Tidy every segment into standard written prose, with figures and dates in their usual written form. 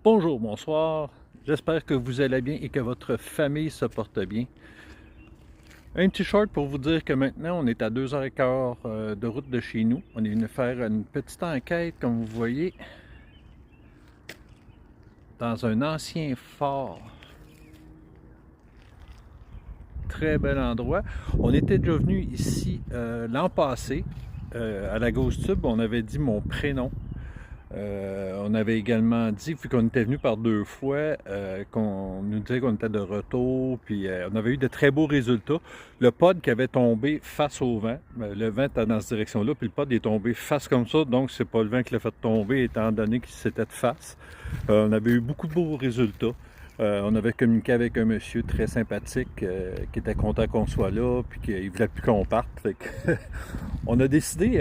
Bonjour, bonsoir, j'espère que vous allez bien et que votre famille se porte bien. Un petit short pour vous dire que maintenant on est à 2h15 de route de chez nous. On est venu faire une petite enquête, comme vous voyez, dans un ancien fort. Très bel endroit. On était déjà venu ici l'an passé, à la Ghost Tube, on avait dit mon prénom. On avait également dit, vu qu'on était venu par 2 fois, qu'on nous disait qu'on était de retour, puis on avait eu de très beaux résultats. Le pod qui avait tombé face au vent, le vent était dans cette direction-là, puis le pod est tombé face comme ça, donc c'est pas le vent qui l'a fait tomber, étant donné qu'il s'était de face. On avait eu beaucoup de beaux résultats. On avait communiqué avec un monsieur très sympathique qui était content qu'on soit là, puis qu'il voulait plus qu'on parte. Fait que on a décidé,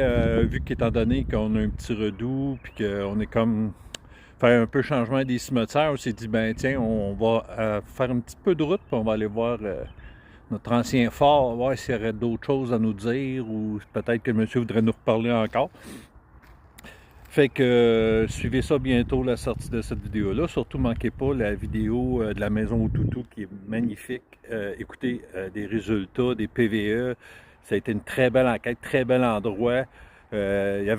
vu qu'étant donné qu'on a un petit redout, puis qu'on est comme faire un peu changement des cimetières, on s'est dit, ben tiens, on va faire un petit peu de route, puis on va aller voir notre ancien fort, voir s'il y aurait d'autres choses à nous dire, ou peut-être que le monsieur voudrait nous reparler encore. Fait que suivez ça bientôt, la sortie de cette vidéo-là. Surtout, manquez pas la vidéo de la maison au toutou qui est magnifique. Écoutez, des résultats, des PVE. Ça a été une très belle enquête, très bel endroit. Il y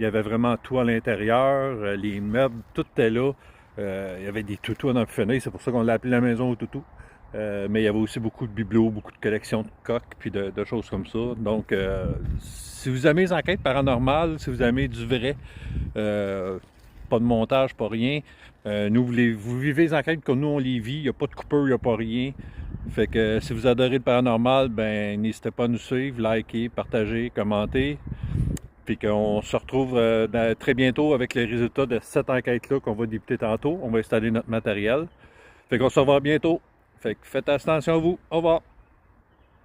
avait vraiment tout à l'intérieur. Les meubles, tout était là. Il y avait des toutous dans la fenêtre. C'est pour ça qu'on l'a appelé la maison au toutou. Mais il y avait aussi beaucoup de bibelots, beaucoup de collections de coques, puis de choses comme ça. Donc, si vous aimez les enquêtes paranormales, si vous aimez du vrai, pas de montage, pas rien, vous vivez les enquêtes comme nous on les vit, il n'y a pas de coupeur, il n'y a pas rien. Fait que si vous adorez le paranormal, ben n'hésitez pas à nous suivre, liker, partager, commenter. Puis qu'on se retrouve très bientôt avec les résultats de cette enquête-là qu'on va débuter tantôt. On va installer notre matériel. Fait qu'on se revoit bientôt. Fait que faites attention à vous. Au revoir.